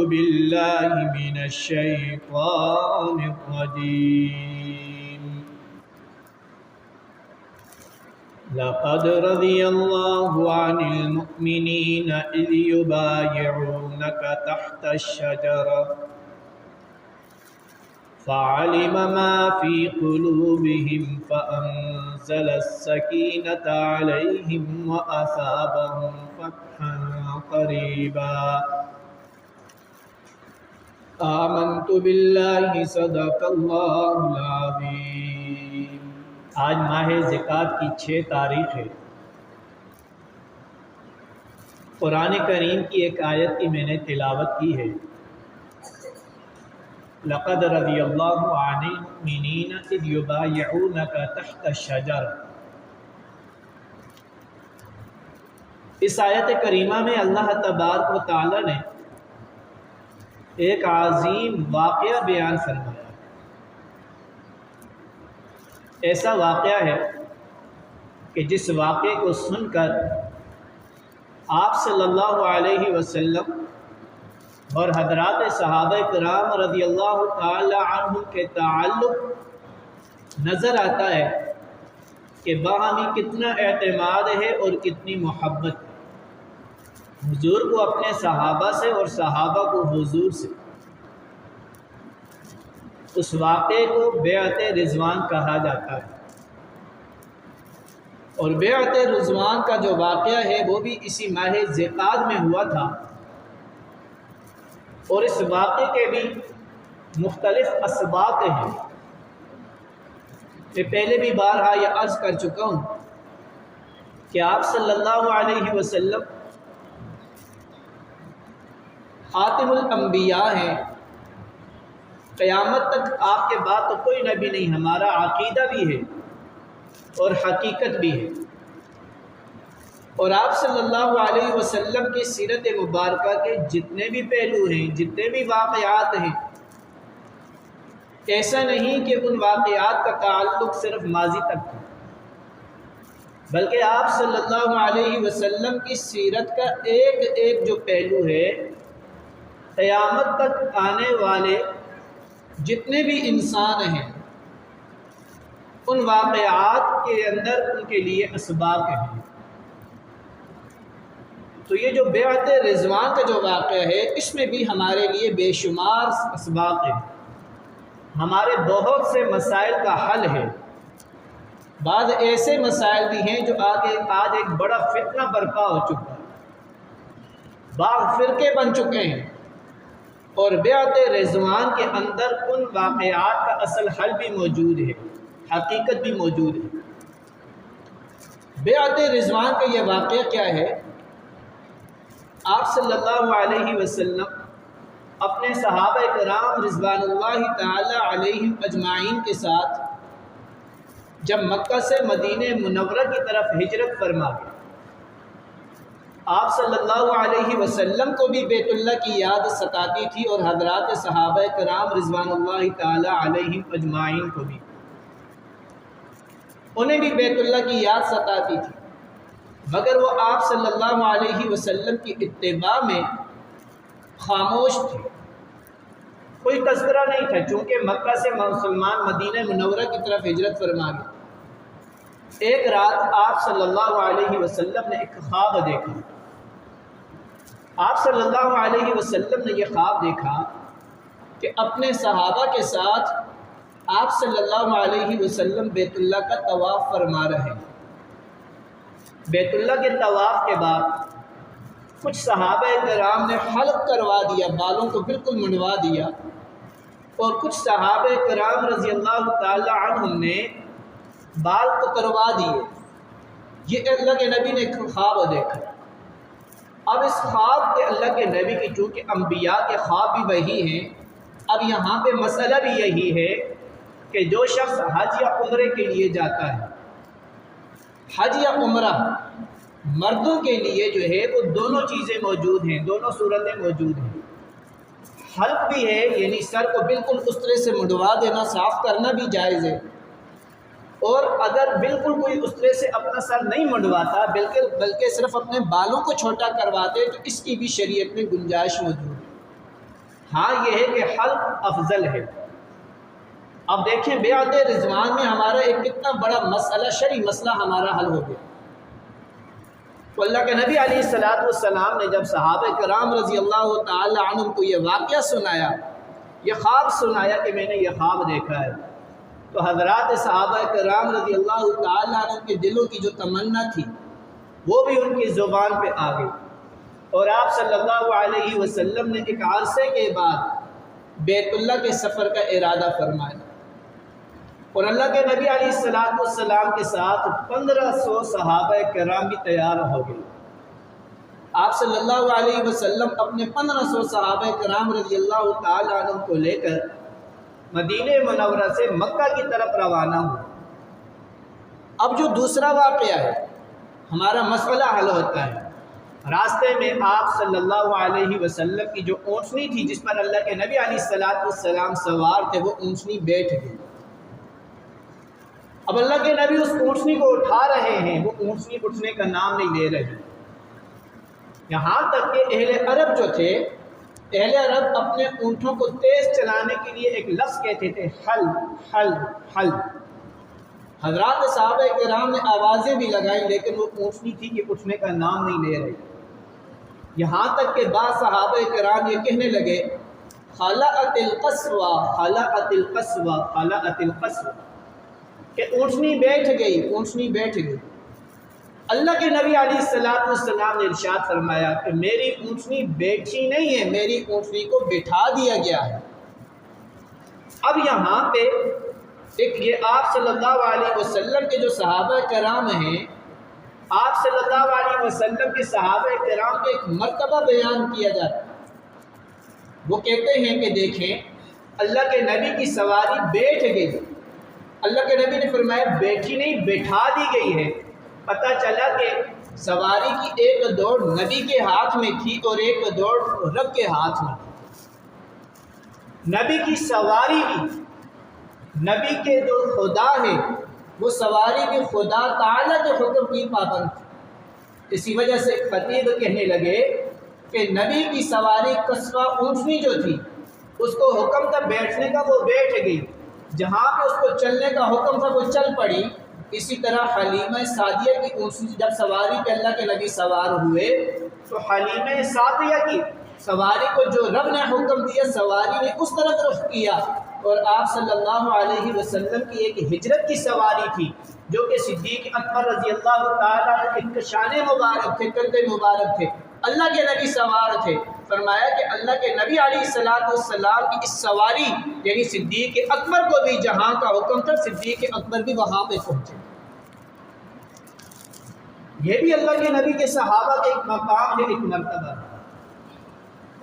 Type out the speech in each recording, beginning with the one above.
بالله من الشيطان الرجيم لقد رضي الله عن المؤمنين إذ يبايعونك تحت الشجرة فعلم ما في قلوبهم فأنزل السكينة عليهم وأثابهم فتحا قريبا آمنت بالله صدق اللہ العظیم۔ آج ماہ زکوٰۃ کی 6 تاریخ ہے۔ قرآن کریم کی ایک آیت کی میں نے تلاوت کی ہے، لقد رضی اللہ عن المؤمنین اذ یبایعونک تحت الشجر۔ اس آیت کریمہ میں اللہ تبارک و تعالی نے ایک عظیم واقعہ بیان فرمایا۔ ایسا واقعہ ہے کہ جس واقعے کو سن کر آپ صلی اللہ علیہ وسلم اور حضرات صحابہ کرام رضی اللہ تعالی عنہ کے تعلق نظر آتا ہے کہ باہمی کتنا اعتماد ہے اور کتنی محبت ہے، حضور کو اپنے صحابہ سے اور صحابہ کو حضور سے۔ اس واقعے کو بیعت رضوان کہا جاتا ہے، اور بیعت رضوان کا جو واقعہ ہے وہ بھی اسی ماہ ذوالقعدہ میں ہوا تھا، اور اس واقعے کے بھی مختلف اسباق ہیں۔ میں پہلے بھی بارہا یہ عرض کر چکا ہوں کہ آپ صلی اللہ علیہ وسلم خاتم الانبیاء ہیں، قیامت تک آپ کے بعد تو کوئی نبی نہیں، ہمارا عقیدہ بھی ہے اور حقیقت بھی ہے۔ اور آپ صلی اللہ علیہ وسلم کی سیرت مبارکہ کے جتنے بھی پہلو ہیں، جتنے بھی واقعات ہیں، ایسا نہیں کہ ان واقعات کا تعلق صرف ماضی تک تھا، بلکہ آپ صلی اللہ علیہ وسلم کی سیرت کا ایک ایک جو پہلو ہے، قیامت تک آنے والے جتنے بھی انسان ہیں، ان واقعات کے اندر ان کے لیے اسباق ہیں۔ تو یہ جو بیعت رضوان کا جو واقعہ ہے، اس میں بھی ہمارے لیے بے شمار اسباق ہیں، ہمارے بہت سے مسائل کا حل ہے۔ بعض ایسے مسائل بھی ہیں جو آج ایک بڑا فتنہ برپا ہو چکا ہے، بعض فرقے بن چکے ہیں، اور بیعت رضوان کے اندر ان واقعات کا اصل حل بھی موجود ہے، حقیقت بھی موجود ہے۔ بیعت رضوان کا یہ واقعہ کیا ہے؟ آپ صلی اللہ علیہ وسلم اپنے صحابہ کرام رضوان اللہ تعالی علیہم اجمعین کے ساتھ جب مکہ سے مدینہ منورہ کی طرف ہجرت فرما گئے، آپ صلی اللہ علیہ وسلم کو بھی بیت اللہ کی یاد ستاتی تھی، اور حضرات صحابہ کرام رضوان اللہ تعالی علیہم اجمعین کو بھی، انہیں بھی بیت اللہ کی یاد ستاتی تھی، مگر وہ آپ صلی اللہ علیہ وسلم کی اتباع میں خاموش تھے، کوئی تذکرہ نہیں تھا، چونکہ مکہ سے مسلمان مدینہ منورہ کی طرف ہجرت فرما گئے۔ ایک رات آپ صلی اللہ علیہ وسلم نے ایک خواب دیکھا۔ آپ صلی اللہ علیہ وسلم نے یہ خواب دیکھا کہ اپنے صحابہ کے ساتھ آپ صلی اللہ علیہ وسلم بیت اللہ کا طواف فرما رہے ہیں۔ بیت اللہ کے طواف کے بعد کچھ صحابہ کرام نے حلق کروا دیا، بالوں کو بالکل منڈوا دیا، اور کچھ صحابہ کرام رضی اللہ تعالی عنہم نے بال کو کروا دیے۔ یہ اللہ کے نبی نے خواب دیکھا۔ اب اس خواب کے اللہ کے نبی کی چونکہ انبیاء کے خواب بھی وہی ہیں، اب یہاں پہ مسئلہ بھی یہی ہے کہ جو شخص حج یا عمرے کے لیے جاتا ہے، حج یا عمرہ مردوں کے لیے جو ہے وہ دونوں چیزیں موجود ہیں، دونوں صورتیں موجود ہیں۔ حلق بھی ہے، یعنی سر کو بالکل اس طرح سے منڈوا دینا، صاف کرنا بھی جائز ہے، اور اگر بالکل کوئی اس طرح سے اپنا سر نہیں منڈواتا بلکہ صرف اپنے بالوں کو چھوٹا کرواتے تو اس کی بھی شریعت میں گنجائش موجود ہے۔ ہاں یہ ہے کہ حلق افضل ہے۔ اب دیکھیں بیعت رضوان میں ہمارا ایک کتنا بڑا مسئلہ، شرعی مسئلہ ہمارا حل ہو گیا۔ تو اللہ کے نبی علیہ السلام نے جب صحابہ کرام رضی اللہ تعالی عنہ کو یہ واقعہ سنایا، یہ خواب سنایا کہ میں نے یہ خواب دیکھا ہے، تو حضرات صحابہ کرام رضی اللہ تعالی عنہ کے دلوں کی جو تمنا تھی وہ بھی ان کی زبان پہ آ گئی، اور آپ صلی اللہ علیہ وسلم نے ایک عرصے کے بعد بیت اللہ کے سفر کا ارادہ فرمایا، اور اللہ کے نبی علیہ السلام کے ساتھ 1500 صحابہ کرام بھی تیار ہو گئے۔ آپ صلی اللہ علیہ وسلم اپنے 1500 صحابہ کرام رضی اللہ تعالی عنہ کو لے کر مدینہ منورہ سے مکہ کی طرف روانہ ہوئے۔ اب جو دوسرا واقعہ ہے، ہمارا مسئلہ حل ہوتا ہے۔ راستے میں آپ صلی اللہ علیہ وسلم کی جو اونٹنی تھی جس پر اللہ کے نبی علیہ السلام سوار تھے، وہ اونٹنی بیٹھ گئی۔ اب اللہ کے نبی اس اونٹنی کو اٹھا رہے ہیں، وہ اونٹنی اٹھنے کا نام نہیں لے رہے، یہاں تک کہ اہل عرب جو تھے، اہل عرب اپنے اونٹوں کو تیز چلانے کے لیے ایک لفظ کہتے تھے، حل حل حل۔ حضرات صحابہ کرام نے آوازیں بھی لگائیں، لیکن وہ اونٹنی تھی کہ اٹھنے کا نام نہیں لے رہے، یہاں تک کہ بعض صحابہ کرام یہ کہنے لگے، خلعت القصوى خلعت القصوى خلعت القصوى، کہ اونٹنی بیٹھ گئی، اونٹنی بیٹھ گئی۔ اللہ کے نبی علیہ السلام نے ارشاد فرمایا کہ میری اونٹنی بیٹھی نہیں ہے، میری اونٹنی کو بٹھا دیا گیا ہے۔ اب یہاں پہ ایک یہ آپ صلی اللہ علیہ وسلم کے جو صحابہ کرام ہیں، آپ صلی اللہ علیہ وسلم کے صحابہ کرام کا ایک مرتبہ بیان کیا جاتا ہے۔ وہ کہتے ہیں کہ دیکھیں اللہ کے نبی کی سواری بیٹھ گئی، اللہ کے نبی نے فرمایا بیٹھی نہیں بٹھا دی گئی ہے۔ پتہ چلا کہ سواری کی ایک دوڑ نبی کے ہاتھ میں تھی اور ایک دوڑ رب کے ہاتھ میں تھی۔ نبی کی سواری بھی، نبی کے جو خدا ہے وہ سواری بھی خدا تعالیٰ کے حکم کی پابند تھی۔ اسی وجہ سے خطیب کہنے لگے کہ نبی کی سواری قصوہ اونٹنی جو تھی، اس کو حکم تھا بیٹھنے کا، وہ بیٹھ گئی، جہاں پہ اس کو چلنے کا حکم تھا وہ چل پڑی۔ اسی طرح حلیمہ سعدیہ کی اونٹنی جب سواری پہ اللہ کے نبی سوار ہوئے تو حلیمہ سعدیہ کی سواری کو جو رب نے حکم دیا سواری نے اس طرف رخ کیا، اور آپ صلی اللہ علیہ وسلم کی ایک ہجرت کی سواری تھی جو کہ صدیق اکبر رضی اللہ تعالیٰ عنہ کے شان مبارک تھے، کندھے مبارک تھے، اللہ کے نبی سوار تھے۔ فرمایا کہ اللہ کے نبی علیہ السلام کی اس سواری یعنی صدیق اکبر کو بھی جہاں کا حکم تھا، صدیق اکبر بھی وہاں پہ پہنچے۔ یہ بھی اللہ کے نبی کے صحابہ کا ایک مقام ہے، ایک مرتبہ۔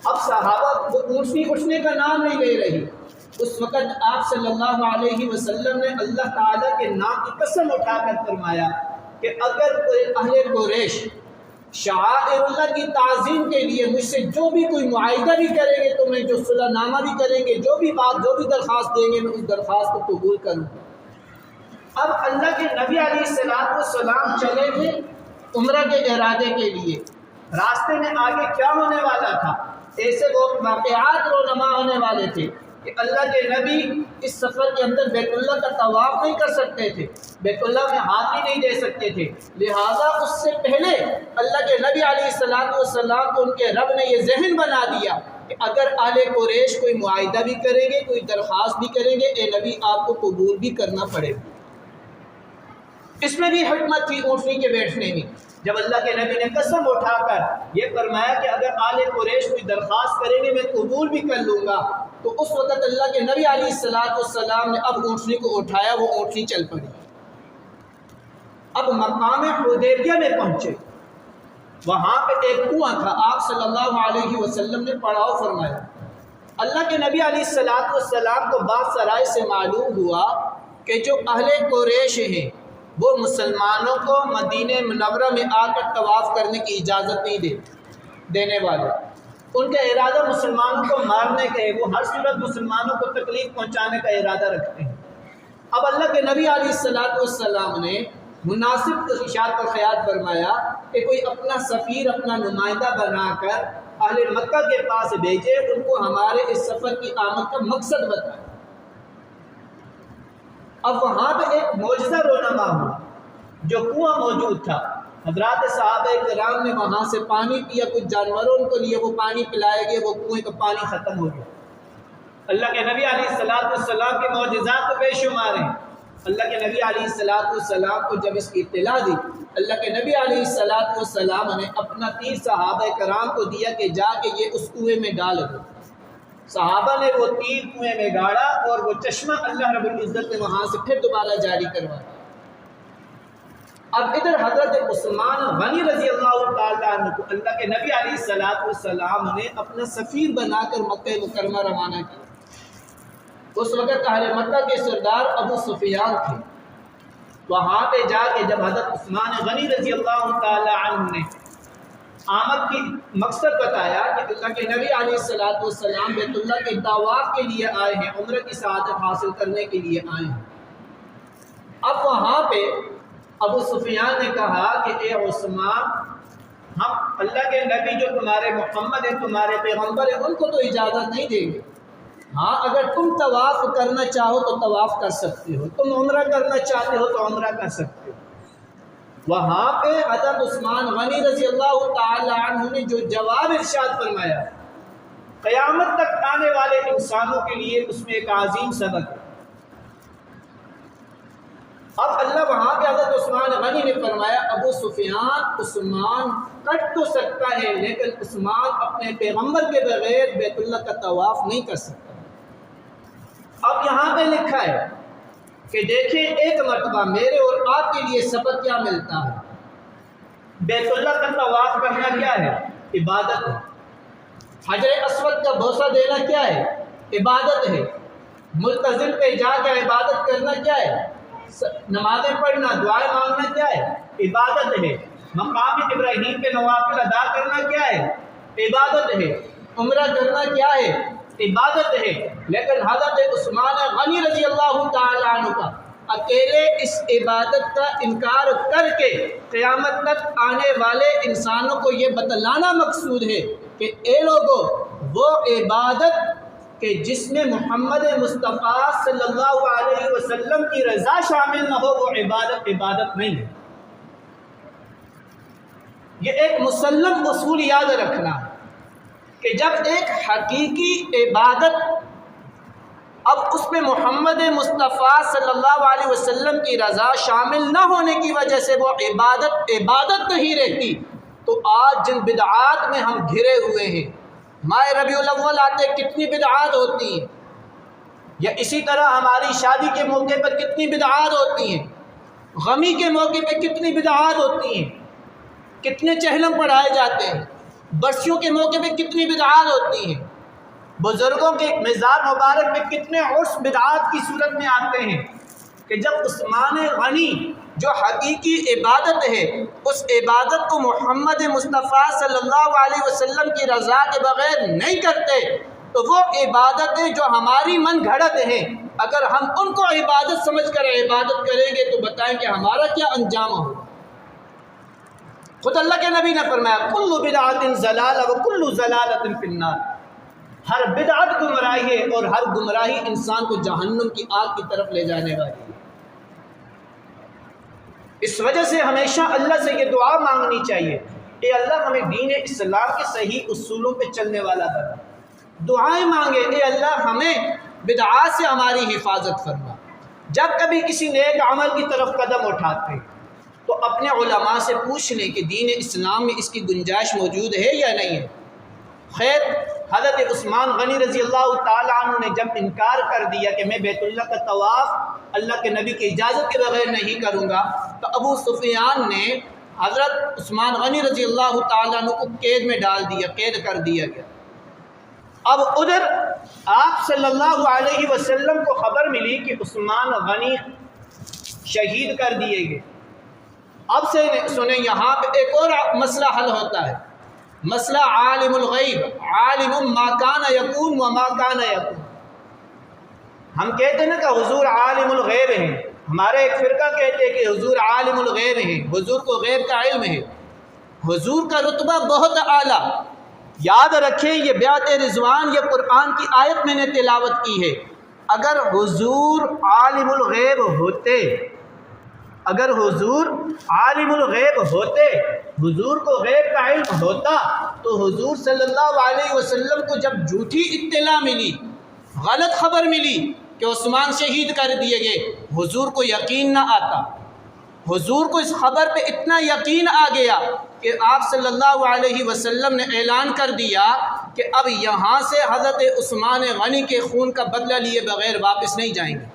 اب صحابہ وہ اونٹنی اٹھنے کا نام نہیں لے رہی، اس وقت آپ صلی اللہ علیہ وسلم نے اللہ تعالیٰ کے نام کی قسم اٹھا کر فرمایا کہ اگر کوئی اہل قریش شعائر اللہ کی تعظیم کے لیے مجھ سے جو بھی کوئی معاہدہ بھی کریں گے، تو میں جو صلح نامہ بھی کریں گے، جو بھی بات جو بھی درخواست دیں گے، میں اس درخواست کو قبول کروں۔ اب اللہ کے نبی علیہ السلام چلے تھے عمرہ کے ارادے کے لیے، راستے میں آگے کیا ہونے والا تھا، ایسے واقعات رونما ہونے والے تھے کہ اللہ کے نبی اس سفر کے اندر بیت اللہ کا طواف نہیں کر سکتے تھے، بیت اللہ میں ہاتھ ہی نہیں دے سکتے تھے، لہٰذا اس سے پہلے اللہ کے نبی علیہ السلام کو ان کے رب نے یہ ذہن بنا دیا کہ اگر آل قریش کوئی معاہدہ بھی کریں گے، کوئی درخواست بھی کریں گے، اے نبی آپ کو قبول بھی کرنا پڑے گا۔ اس میں بھی حکمت تھی اونٹنی کے بیٹھنے میں، جب اللہ کے نبی نے قسم اٹھا کر یہ فرمایا کہ اگر آل قریش کوئی درخواست کریں گے میں قبول بھی کر لوں گا، تو اس وقت اللہ کے نبی علیہ السلام نے اب اونٹنی کو اٹھایا، وہ اونٹنی چل پڑی۔ اب مقام حدیبیہ میں پہنچے، وہاں پہ ایک کنواں تھا، آپ صلی اللہ علیہ وسلم نے پڑاؤ فرمایا۔ اللہ کے نبی علیہ السلام کو بات سرائے سے معلوم ہوا کہ جو اہل قریش ہیں وہ مسلمانوں کو مدینہ منورہ میں آ کر طواف کرنے کی اجازت نہیں دینے والے، ان کا ارادہ مسلمانوں کو مارنے کا ہے، وہ ہر صورت مسلمانوں کو تکلیف پہنچانے کا ارادہ رکھتے ہیں۔ اب اللہ کے نبی علیہ السلام نے مناسب ارشاد کا خیال فرمایا کہ کوئی اپنا سفیر، اپنا نمائندہ بنا کر اہل مکہ کے پاس بھیجے، ان کو ہمارے اس سفر کی آمد کا مقصد بتایا۔ اب وہاں پہ ایک معجزہ رونما ہوا، جو کنواں موجود تھا، حضرات صحابہ کرام نے وہاں سے پانی پیا، کچھ جانوروں کو لیے وہ پانی پلائے گئے، وہ کنویں کا پانی ختم ہو گیا۔ اللہ کے نبی علیہ السلام کے معجزات تو بے شمار ہیں۔ اللہ کے نبی علیہ السلام کو جب اس کی اطلاع دی، اللہ کے نبی علیہ السلام نے اپنا تیر صحابہ کرام کو دیا کہ جا کے یہ اس کنویں میں ڈال دو۔ صحابہ نے وہ تیر کنویں میں گاڑا اور وہ چشمہ اللہ رب العزت نے وہاں سے پھر دوبارہ جاری کروایا۔ اب ادھر حضرت عثمان غنی رضی اللہ تعالیٰ عنہ کو اللہ کے نبی علیہ السلام نے اپنا سفیر بنا کر مکہ مکرمہ روانہ کیا۔ اس وقت اہل مکہ کے سردار ابو سفیان تھے۔ وہاں پہ جا کے جب حضرت عثمان غنی رضی اللہ تعالیٰ عنہ نے آمد کی مقصد بتایا کہ اللہ کے نبی علیہ السلام بیت اللہ کے طواف کے لیے آئے ہیں، عمرہ کی سعادت حاصل کرنے کے لیے آئے ہیں۔ اب وہاں پہ ابو سفیان نے کہا کہ اے عثمان، ہم اللہ کے نبی جو تمہارے محمد ہیں، تمہارے پیغمبر ہیں، ان کو تو اجازت نہیں دیں گے۔ ہاں، اگر تم طواف کرنا چاہو تو طواف کر سکتے ہو، تم عمرہ کرنا چاہتے ہو تو عمرہ کر سکتے ہو۔ وہاں پہ حضرت عثمان غنی رضی اللہ تعالی عنہ نے جو جواب ارشاد فرمایا، قیامت تک آنے والے انسانوں کے لیے اس میں ایک عظیم سبق ہے۔ اب اللہ وہاں پہ حضرت عثمان غنی نے فرمایا، ابو سفیان، عثمان کٹ تو سکتا ہے لیکن عثمان اپنے پیغمبر کے بغیر بیت اللہ کا طواف نہیں کر سکتا۔ اب یہاں پہ لکھا ہے کہ دیکھیں ایک مرتبہ میرے اور آپ کے لیے سبق کیا ملتا ہے۔ بیت اللہ کا طواف کرنا کیا ہے؟ عبادت ہے۔ حجر اسود کا بوسہ دینا کیا ہے؟ عبادت ہے۔ ملتزم پہ جا کے عبادت کرنا کیا ہے؟ نمازیں پڑھنا، دعائیں مانگنا کیا ہے؟ عبادت ہے۔ مقام ابراہیم کے نوافل ادا کرنا کیا ہے؟ عبادت ہے۔ عمرہ کرنا کیا ہے؟ عبادت ہے۔ لیکن حضرت عثمان غنی رضی اللہ تعالیٰ عنہ کا اکیلے اس عبادت کا انکار کر کے قیامت تک آنے والے انسانوں کو یہ بتلانا مقصود ہے کہ اے لوگوں، وہ عبادت کہ جس میں محمد مصطفیٰ صلی اللہ علیہ وسلم کی رضا شامل نہ ہو، وہ عبادت نہیں ہے۔ یہ ایک مسلم اصول یاد رکھنا ہے کہ جب ایک حقیقی عبادت اب اس میں محمد مصطفیٰ صلی اللہ علیہ وسلم کی رضا شامل نہ ہونے کی وجہ سے وہ عبادت نہیں رہتی، تو آج جن بدعات میں ہم گھرے ہوئے ہیں، ماہ ربیع الاول آتے کتنی بدعات ہوتی ہیں، یا اسی طرح ہماری شادی کے موقع پر کتنی بدعات ہوتی ہیں، غمی کے موقع پہ کتنی بدعات ہوتی ہیں، کتنے چہلم پڑھائے جاتے ہیں، برسیوں کے موقع پہ کتنی بدعات ہوتی ہیں، بزرگوں کے مزار مبارک میں کتنے عرس بدعات کی صورت میں آتے ہیں، کہ جب عثمان غنی جو حقیقی عبادت ہے اس عبادت کو محمد مصطفیٰ صلی اللہ علیہ وسلم کی رضا کے بغیر نہیں کرتے، تو وہ عبادتیں جو ہماری من گھڑت ہیں، اگر ہم ان کو عبادت سمجھ کر عبادت کریں گے تو بتائیں کہ ہمارا کیا انجام ہوگا۔ خود اللہ کے نبی نے فرمایا، کل بدعت ضلالہ وکل ضلالۃ فی النار، ہر بدعت گمراہی ہے اور ہر گمراہی انسان کو جہنم کی آگ کی طرف لے جانے والی ہے۔ اس وجہ سے ہمیشہ اللہ سے یہ دعا مانگنی چاہیے، اے اللہ ہمیں دین اسلام کے صحیح اصولوں پہ چلنے والا بنا۔ دعائیں مانگے، اے اللہ ہمیں بدعات سے ہماری حفاظت فرما۔ جب کبھی کسی نیک عمل کی طرف قدم اٹھاتے تو اپنے علماء سے پوچھ لیں کہ دین اسلام میں اس کی گنجائش موجود ہے یا نہیں ہے۔ خیر، حضرت عثمان غنی رضی اللہ تعالیٰ عنہ نے جب انکار کر دیا کہ میں بیت اللہ کا طواف اللہ کے نبی کی اجازت کے بغیر نہیں کروں گا، تو ابو سفیان نے حضرت عثمان غنی رضی اللہ تعالیٰ عنہ کو قید میں ڈال دیا، قید کر دیا گیا۔ اب ادھر آپ صلی اللہ علیہ وسلم کو خبر ملی کہ عثمان غنی شہید کر دیے گئے۔ اب سے سنیں، یہاں پہ ایک اور مسئلہ حل ہوتا ہے، مسئلہ عالم الغیب، عالم ما کان یکون و ما کان یکون۔ ہم کہتے ہیں نا کہ حضور عالم الغیب ہیں، ہمارے ایک فرقہ کہتے ہیں کہ حضور عالم الغیب ہیں، حضور کو غیب کا علم ہے، حضور کا رتبہ بہت اعلیٰ، یاد رکھیں یہ بیعت رضوان یہ قرآن کی آیت میں نے تلاوت کی ہے۔ اگر حضور عالم الغیب ہوتے، اگر حضور عالم الغیب ہوتے، حضور کو غیب کا علم ہوتا، تو حضور صلی اللہ علیہ وسلم کو جب جھوٹی اطلاع ملی، غلط خبر ملی کہ عثمان شہید کر دیے گئے، حضور کو یقین نہ آتا۔ حضور کو اس خبر پہ اتنا یقین آ گیا کہ آپ صلی اللہ علیہ وسلم نے اعلان کر دیا کہ اب یہاں سے حضرت عثمان غنی کے خون کا بدلہ لیے بغیر واپس نہیں جائیں گے۔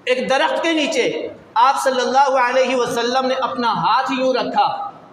ایک درخت کے نیچے آپ صلی اللہ علیہ وسلم نے اپنا ہاتھ یوں رکھا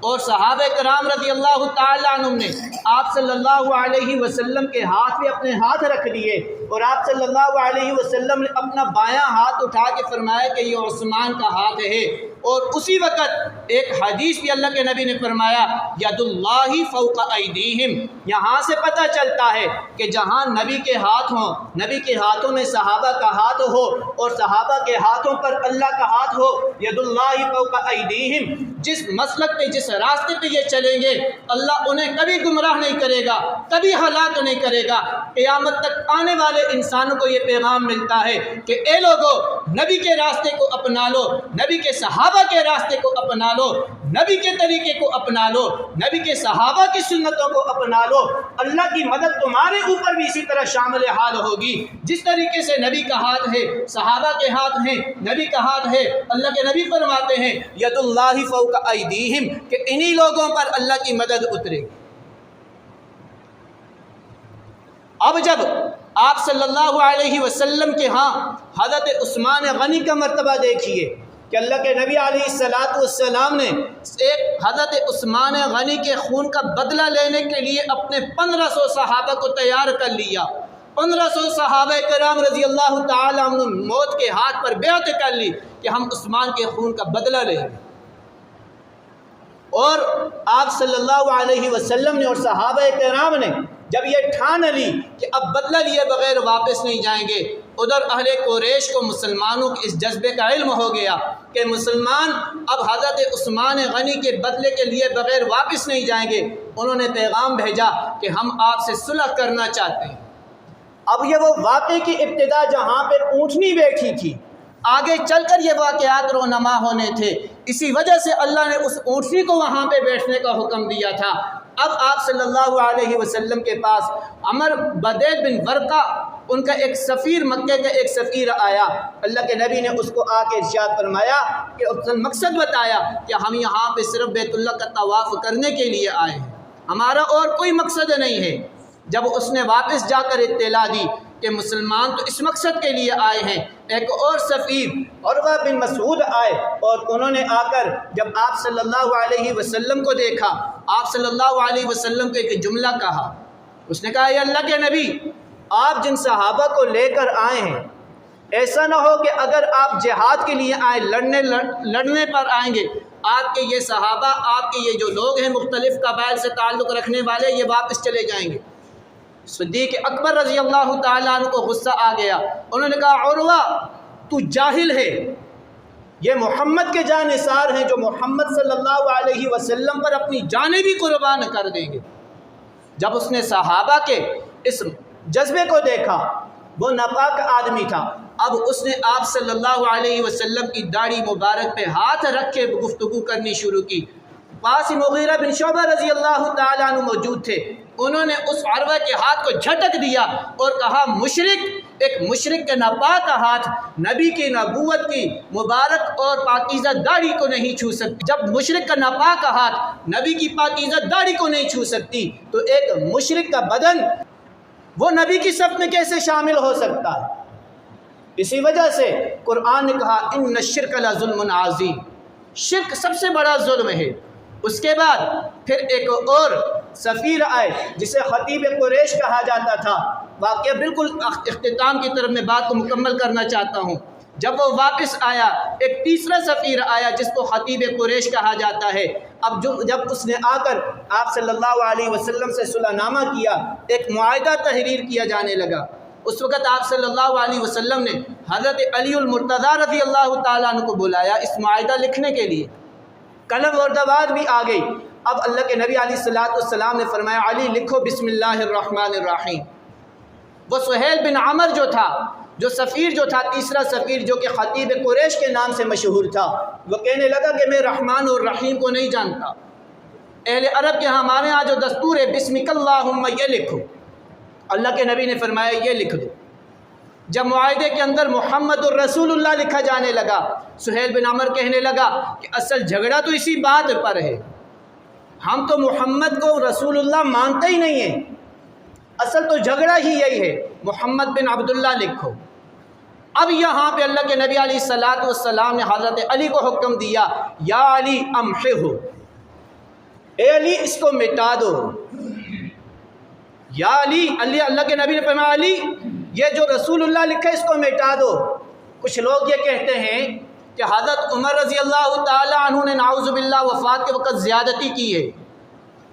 اور صحابہ کرام رضی اللہ تعالیٰ عنہم نے آپ صلی اللہ علیہ وسلم کے ہاتھ پہ اپنے ہاتھ رکھ دیے، اور آپ صلی اللہ علیہ وسلم نے اپنا بایاں ہاتھ اٹھا کے فرمایا کہ یہ عثمان کا ہاتھ ہے۔ اور اسی وقت ایک حدیث بھی اللہ کے نبی نے فرمایا ید اللہ فوق ایدیہم، یہاں سے پتہ چلتا ہے کہ جہاں نبی کے ہاتھ ہوں، نبی کے ہاتھوں میں صحابہ کا ہاتھ ہو اور صحابہ کے ہاتھوں پر اللہ کا ہاتھ ہو، ید اللہ فوق ایدیہم، جس مسلک پہ جس راستے پہ یہ چلیں گے اللہ انہیں کبھی گمراہ نہیں کرے گا، کبھی ہلاک نہیں کرے گا۔ قیامت تک آنے والے انسانوں کو یہ پیغام ملتا ہے کہ اے لوگو نبی کے راستے کو اپنا لو، نبی کے صحابہ کے راستے کو اپنا لو، نبی کے طریقے کو اپنا لو، نبی کے صحابہ کی سنتوں کو اپنا لو، اللہ کی مدد تمہارے اوپر بھی اسی طرح شامل حال ہوگی۔ جس طریقے سے نبی کا ہاتھ ہے، صحابہ کے ہاتھ ہیں، نبی کا ہاتھ ہے، اللہ کے نبی فرماتے ہیں ید اللہ فوق ایدیہم کہ انہی لوگوں پر اللہ کی مدد اترے گی۔ اب جب آپ صلی اللہ علیہ وسلم کے ہاں حضرت عثمان غنی کا مرتبہ دیکھیے کہ اللہ کے نبی علیہ السلام نے ایک حضرت عثمان غنی کے خون کا بدلہ لینے کے لیے اپنے 1500 صحابہ کو تیار کر لیا۔ 1500 صحابہ کرام رضی اللہ تعالیٰ عنہ موت کے ہاتھ پر بیعت کر لی کہ ہم عثمان کے خون کا بدلہ لیں گے۔ اور آپ صلی اللہ علیہ وسلم نے اور صحابہ کرام نے جب یہ ٹھان لی کہ اب بدلہ لیے بغیر واپس نہیں جائیں گے، ادھر اہل قریش کو مسلمانوں کے اس جذبے کا علم ہو گیا کہ مسلمان اب حضرت عثمان غنی کے بدلے کے لیے بغیر واپس نہیں جائیں گے۔ انہوں نے پیغام بھیجا کہ ہم آپ سے صلح کرنا چاہتے ہیں۔ اب یہ وہ واقعے کی ابتدا جہاں پہ اونٹنی بیٹھی تھی، آگے چل کر یہ واقعات رونما ہونے تھے، اسی وجہ سے اللہ نے اس اونٹنی کو وہاں پہ بیٹھنے کا حکم دیا تھا۔ اب آپ صلی اللہ علیہ وسلم کے پاس عمر بدیل بن ورقہ ان کا ایک سفیر، مکے کا ایک سفیر آیا، اللہ کے نبی نے اس کو آ کے ارشاد فرمایا کہ مقصد بتایا کہ ہم یہاں پہ صرف بیت اللہ کا طواف کرنے کے لیے آئے ہیں، ہمارا اور کوئی مقصد نہیں ہے۔ جب اس نے واپس جا کر اطلاع دی کہ مسلمان تو اس مقصد کے لیے آئے ہیں، ایک اور سفیر عروہ بن مسعود آئے اور انہوں نے آ کر جب آپ صلی اللہ علیہ وسلم کو دیکھا، آپ صلی اللہ علیہ وسلم کو ایک جملہ کہا۔ اس نے کہا اے اللہ کے نبی، آپ جن صحابہ کو لے کر آئے ہیں ایسا نہ ہو کہ اگر آپ جہاد کے لیے آئے، لڑنے پر آئیں گے، آپ کے یہ صحابہ، آپ کے یہ جو لوگ ہیں مختلف قبائل سے تعلق رکھنے والے، یہ واپس چلے جائیں گے۔ صدیق اکبر رضی اللہ تعالیٰ عنہ کو غصہ آ گیا، انہوں نے کہا عروہ تو جاہل ہے، یہ محمد کے جانثار ہیں جو محمد صلی اللہ علیہ وسلم پر اپنی جانیں بھی قربان کر دیں گے۔ جب اس نے صحابہ کے اس جذبے کو دیکھا، وہ ناپاک آدمی تھا، اب اس نے آپ صلی اللہ علیہ وسلم کی داڑھی مبارک پہ ہاتھ رکھ کے گفتگو کرنی شروع کی۔ پاس ہی مغیرہ بن شعبہ رضی اللہ تعالیٰ عنہ موجود تھے، انہوں نے اس عروہ کے ہاتھ کو جھٹک دیا اور کہا مشرک، ایک مشرک کے ناپاک ہاتھ نبی کی نبوت کی مبارک اور پاکیزہ داڑھی کو نہیں چھو سکتی۔ جب مشرک کا ناپاک ہاتھ نبی کی پاکیزہ داڑھی کو نہیں چھو سکتی تو ایک مشرک کا بدن وہ نبی کی صف میں کیسے شامل ہو سکتا ہے؟ اسی وجہ سے قرآن نے کہا ان الشرک لظلم عظیم، شرک سب سے بڑا ظلم ہے۔ اس کے بعد پھر ایک اور سفیر آئے جسے خطیب قریش کہا جاتا تھا۔ واقعہ بالکل اختتام کی طرف میں بات کو مکمل کرنا چاہتا ہوں۔ جب وہ واپس آیا، ایک تیسرا سفیر آیا جس کو خطیب قریش کہا جاتا ہے۔ اب جب اس نے آ کر آپ صلی اللہ علیہ وسلم سے صلح نامہ کیا، ایک معاہدہ تحریر کیا جانے لگا۔ اس وقت آپ صلی اللہ علیہ وسلم نے حضرت علی المرتضیٰ رضی اللہ تعالیٰ عنہ کو بلایا اس معاہدہ لکھنے کے لیے۔ قلم اور دوات بھی آ گئی۔ اب اللہ کے نبی علیہ السلام نے فرمایا علی لکھو بسم اللہ الرحمن الرحیم۔ وہ سہیل بن عمر جو تھا، جو سفیر جو تھا، تیسرا سفیر جو کہ خطیب قریش کے نام سے مشہور تھا، وہ کہنے لگا کہ میں رحمان اور رحیم کو نہیں جانتا۔ اہل عرب کے ہمارے ہاں جو دستور ہے بسمک اللہم یہ لکھو، اللہ کے نبی نے فرمایا یہ لکھ دو۔ جب معاہدے کے اندر محمد الرسول اللہ لکھا جانے لگا، سہیل بن عمر کہنے لگا کہ اصل جھگڑا تو اسی بات پر ہے، ہم تو محمد کو رسول اللہ مانتے ہی نہیں ہیں، اصل تو جھگڑا ہی یہی ہے، محمد بن عبداللہ لکھو۔ اب یہاں پہ اللہ کے نبی علیہ السلام نے حضرت علی کو حکم دیا یا علی امحہ، اے علی اس کو مٹا دو۔ یا علی، اللہ کے نبی نے فرمایا علی یہ جو رسول اللہ لکھا ہے اس کو مٹا دو۔ کچھ لوگ یہ کہتے ہیں کہ حضرت عمر رضی اللہ تعالی عنہ نے نعوذ باللہ وفات کے وقت زیادتی کی ہے،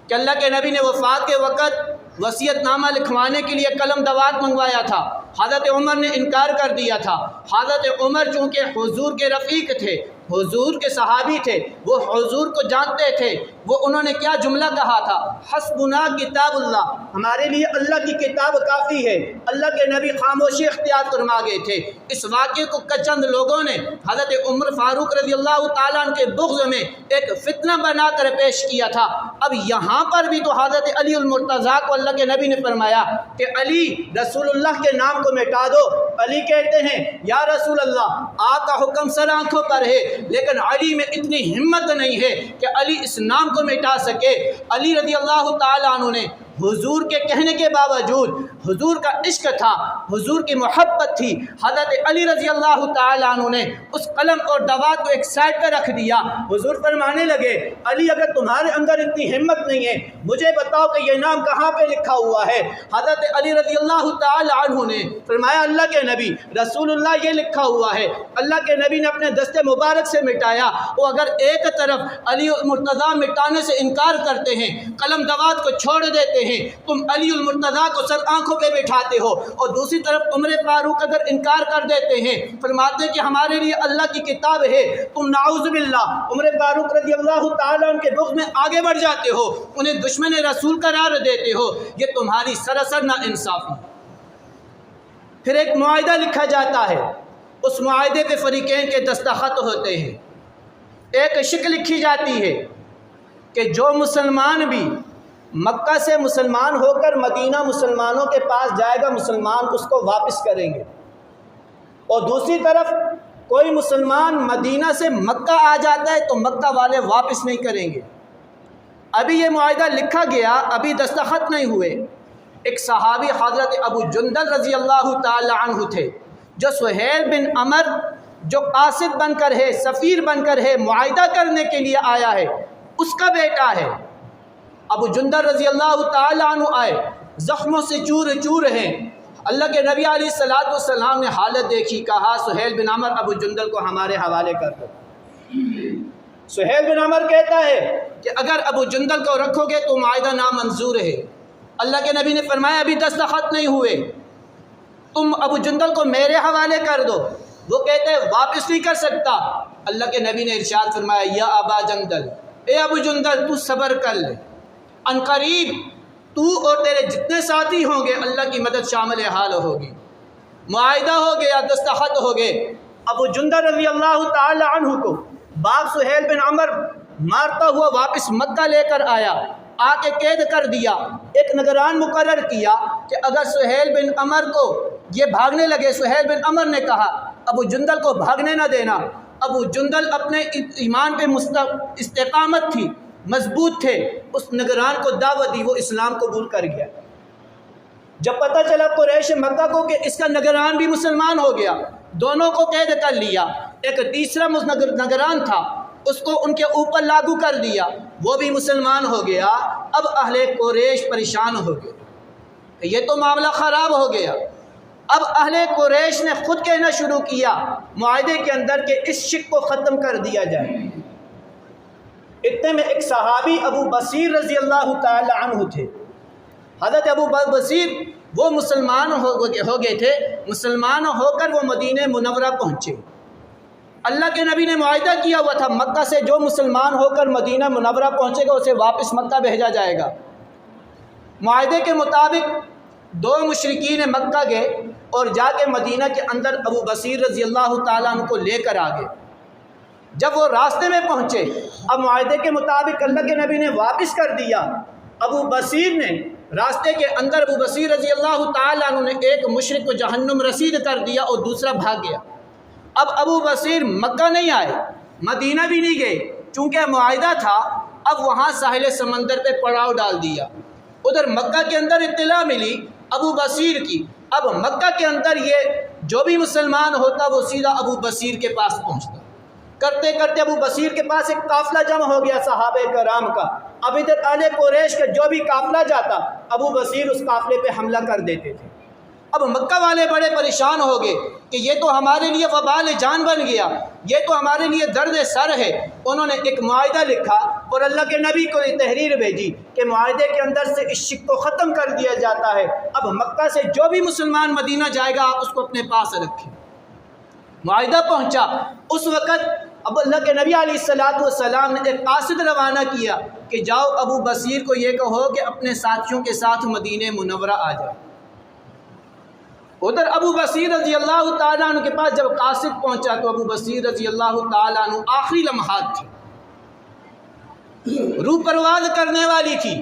کہ اللہ کے نبی نے وفات کے وقت وصیت نامہ لکھوانے کے لیے قلم دوات منگوایا تھا، حضرت عمر نے انکار کر دیا تھا۔ حضرت عمر چونکہ حضور کے رفیق تھے، حضور کے صحابی تھے، وہ حضور کو جانتے تھے، وہ انہوں نے کیا جملہ کہا تھا، حسبنا کتاب اللہ، ہمارے لیے اللہ کی کتاب کافی ہے۔ اللہ کے نبی خاموشی اختیار فرما گئے تھے۔ اس واقعے کو چند لوگوں نے حضرت عمر فاروق رضی اللہ تعالیٰ عنہ کے بغض میں ایک فتنہ بنا کر پیش کیا تھا۔ اب یہاں پر بھی تو حضرت علی المرتضیٰ کو اللہ کے نبی نے فرمایا کہ علی رسول اللہ کے نام کو مٹا دو۔ علی کہتے ہیں یا رسول اللہ آپ کا حکم سر آنکھوں پر ہے، لیکن علی میں اتنی ہمت نہیں ہے کہ علی اس نام کو مٹا سکے۔ علی رضی اللہ تعالیٰ عنہ نے حضور کے کہنے کے باوجود، حضور کا عشق تھا، حضور کی محبت تھی، حضرت علی رضی اللہ تعالیٰ عنہ نے اس قلم اور دوات کو ایک سائڈ پہ رکھ دیا۔ حضور فرمانے لگے علی اگر تمہارے اندر اتنی ہمت نہیں ہے مجھے بتاؤ کہ یہ نام کہاں پہ لکھا ہوا ہے۔ حضرت علی رضی اللہ تعالیٰ عنہ نے فرمایا اللہ کے نبی رسول اللہ یہ لکھا ہوا ہے۔ اللہ کے نبی نے اپنے دست مبارک سے مٹایا۔ وہ اگر ایک طرف علی المرتضیٰ مٹانے سے انکار کرتے ہیں، قلم دوات کو چھوڑ دیتے ہیں، تم علی المرتضیٰ کو سر آنکھوں پہ بٹھاتے ہو، اور دوسری طرف عمر فاروق اگر انکار کر دیتے ہیں، فرماتے ہیں کہ ہمارے لیے اللہ کی کتاب ہے، تم نعوذ باللہ عمر فاروق رضی اللہ تعالیٰ عنہ کے بغض میں آگے بڑھ جاتے ہو، انہیں دشمن رسول قرار دیتے ہو، یہ تمہاری سراسر ناانصافی۔ پھر ایک معاہدہ لکھا جاتا ہے، اس معاہدے پہ فریقین کے دستخط ہوتے ہیں، ایک شکل لکھی جاتی ہے کہ جو مسلمان بھی مکہ سے مسلمان ہو کر مدینہ مسلمانوں کے پاس جائے گا مسلمان اس کو واپس کریں گے، اور دوسری طرف کوئی مسلمان مدینہ سے مکہ آ جاتا ہے تو مکہ والے واپس نہیں کریں گے۔ ابھی یہ معاہدہ لکھا گیا، ابھی دستخط نہیں ہوئے، ایک صحابی حضرت ابو جندل رضی اللہ تعالی عنہ تھے، جو سہیل بن عمر جو قاصد بن کر ہے، سفیر بن کر ہے، معاہدہ کرنے کے لیے آیا ہے، اس کا بیٹا ہے۔ ابو جندل رضی اللہ تعالی عنہ آئے، زخموں سے چور چور ہیں۔ اللہ کے نبی علیہ السلام نے حالت دیکھی، کہا سہیل بن عمر ابو جندل کو ہمارے حوالے کر دو۔ سہیل بن عمر کہتا ہے کہ اگر ابو جندل کو رکھو گے تو معاہدہ نامنظور ہے۔ اللہ کے نبی نے فرمایا ابھی دستخط نہیں ہوئے، تم ابو جندل کو میرے حوالے کر دو۔ وہ کہتے ہیں واپس نہیں کر سکتا۔ اللہ کے نبی نے ارشاد فرمایا یا ابا جندل، اے ابو جندل تو صبر کر لے، ان قریب تو اور تیرے جتنے ساتھی ہوں گے اللہ کی مدد شامل حال ہوگی۔ معاہدہ ہو گیا، دستخط ہو گئے۔ ابو جندل رضی اللہ تعالی عنہ کو باپ سہیل بن عمر مارتا ہوا واپس مکہ لے کر آیا، آ کے قید کر دیا، ایک نگران مقرر کیا کہ اگر سہیل بن عمر کو یہ بھاگنے لگے، سہیل بن عمر نے کہا ابو جندل کو بھاگنے نہ دینا۔ ابو جندل اپنے ایمان پہ استقامت تھی، مضبوط تھے، اس نگران کو دعوت دی، وہ اسلام قبول کر گیا۔ جب پتہ چلا قریش مکہ کو کہ اس کا نگران بھی مسلمان ہو گیا، دونوں کو قید کر لیا۔ ایک تیسرا نگران تھا، اس کو ان کے اوپر لاگو کر دیا، وہ بھی مسلمان ہو گیا۔ اب اہل قریش پریشان ہو گئے، یہ تو معاملہ خراب ہو گیا۔ اب اہل قریش نے خود کہنا شروع کیا معاہدے کے اندر کہ اس شک کو ختم کر دیا جائے۔ اتنے میں ایک صحابی ابو بصیر رضی اللہ تعالی عنہ تھے۔ حضرت ابو بصیر وہ مسلمان ہو گئے تھے، مسلمان ہو کر وہ مدینہ منورہ پہنچے۔ اللہ کے نبی نے معاہدہ کیا ہوا تھا مکہ سے جو مسلمان ہو کر مدینہ منورہ پہنچے گا اسے واپس مکہ بھیجا جائے گا۔ معاہدے کے مطابق دو مشرکین مکہ گئے اور جا کے مدینہ کے اندر ابو بصیر رضی اللہ تعالیٰ عنہ کو لے کر آ گئے۔ جب وہ راستے میں پہنچے، اب معاہدے کے مطابق اللہ کے نبی نے واپس کر دیا۔ ابو بصیر نے راستے کے اندر ابو بصیر رضی اللہ تعالیٰ عنہ نے ایک مشرک کو جہنم رسید کر دیا اور دوسرا بھاگ گیا۔ اب ابو بصیر مکہ نہیں آئے، مدینہ بھی نہیں گئے، چونکہ معاہدہ تھا۔ اب وہاں ساحل سمندر پہ پڑاؤ ڈال دیا۔ ادھر مکہ کے اندر اطلاع ملی ابو بصیر کی۔ اب مکہ کے اندر یہ جو بھی مسلمان ہوتا وہ سیدھا ابو بصیر کے پاس پہنچتا۔ کرتے کرتے ابو بصیر کے پاس ایک قافلہ جمع ہو گیا صحابہ کرام کا۔ اب ادھر اہل قریش کا جو بھی قافلہ جاتا ابو بصیر اس قافلے پہ حملہ کر دیتے تھے۔ اب مکہ والے بڑے پریشان ہو گئے کہ یہ تو ہمارے لیے وبال جان بن گیا، یہ تو ہمارے لیے درد سر ہے۔ انہوں نے ایک معاہدہ لکھا اور اللہ کے نبی کو یہ تحریر بھیجی کہ معاہدے کے اندر سے اس شک کو ختم کر دیا جاتا ہے۔ اب مکہ سے جو بھی مسلمان مدینہ جائے گا آپ اس کو اپنے پاس رکھیں۔ معاہدہ پہنچا۔ اس وقت اب اللہ کے نبی علیہ السلام نے ایک قاصد روانہ کیا کہ جاؤ ابو بصیر کو یہ کہو کہ اپنے ساتھیوں کے ساتھ مدینہ منورہ آ جائے۔ ادھر ابو بصیر رضی اللہ تعالیٰ عنہ کے پاس جب قاصد پہنچا تو ابو بصیر رضی اللہ تعالیٰ عنہ آخری لمحات تھے، روح پرواز کرنے والی تھی۔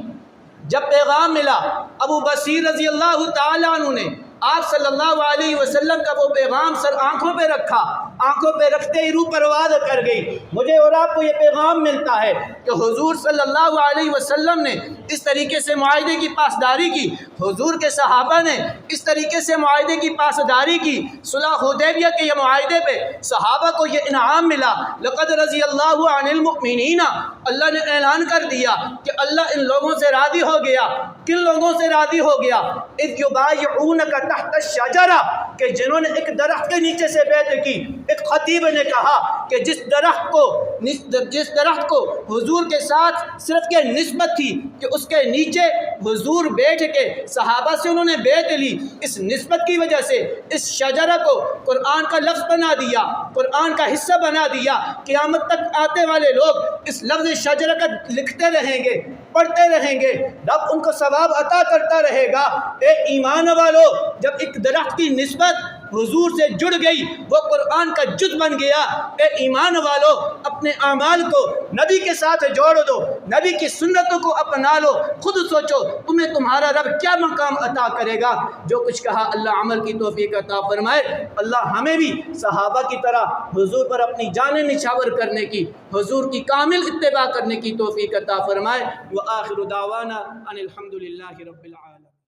جب پیغام ملا ابو بصیر رضی اللہ تعالیٰ عنہ نے آپ صلی اللہ علیہ وسلم کا وہ پیغام سر آنکھوں پہ رکھا، آنکھوں پہ رکھتے ہی روح پرواز کر گئی۔ مجھے اور آپ کو یہ پیغام ملتا ہے کہ حضور صلی اللہ علیہ وسلم نے اس طریقے سے معاہدے کی پاسداری کی، حضور کے صحابہ نے اس طریقے سے معاہدے کی پاسداری کی۔ صلح حدیبیہ کے یہ معاہدے پہ صحابہ کو یہ انعام ملا، لقد رضی اللہ عن المؤمنین، اللہ نے اعلان کر دیا کہ اللہ ان لوگوں سے راضی ہو گیا۔ کن لوگوں سے راضی ہو گیا؟ اذ یبایعونک تحت الشجرہ، کہ جنہوں نے ایک درخت کے نیچے سے بیعت کی۔ ایک خطیب نے کہا کہ جس درخت کو حضور کے ساتھ صرف یہ نسبت تھی کہ اس کے نیچے حضور بیٹھ کے صحابہ سے انہوں نے بیعت لی، اس نسبت کی وجہ سے اس شجرہ کو قرآن کا لفظ بنا دیا، قرآن کا حصہ بنا دیا۔ قیامت تک آتے والے لوگ اس لفظ شجرہ کا لکھتے رہیں گے، پڑھتے رہیں گے، رب ان کو ثواب عطا کرتا رہے گا۔ اے ایمان والو، جب ایک درخت کی نسبت حضور سے جڑ گئی وہ قرآن کا جز بن گیا۔ اے ایمان والو، اپنے اعمال کو نبی کے ساتھ جوڑ دو، نبی کی سنتوں کو اپنا لو، خود سوچو تمہیں تمہارا رب کیا مقام عطا کرے گا۔ جو کچھ کہا اللہ عمل کی توفیق عطا فرمائے۔ اللہ ہمیں بھی صحابہ کی طرح حضور پر اپنی جانیں نچھاور کرنے کی، حضور کی کامل اتباع کرنے کی توفیق عطا فرمائے۔ وآخر دعوانا ان الحمد للہ رب العالمین۔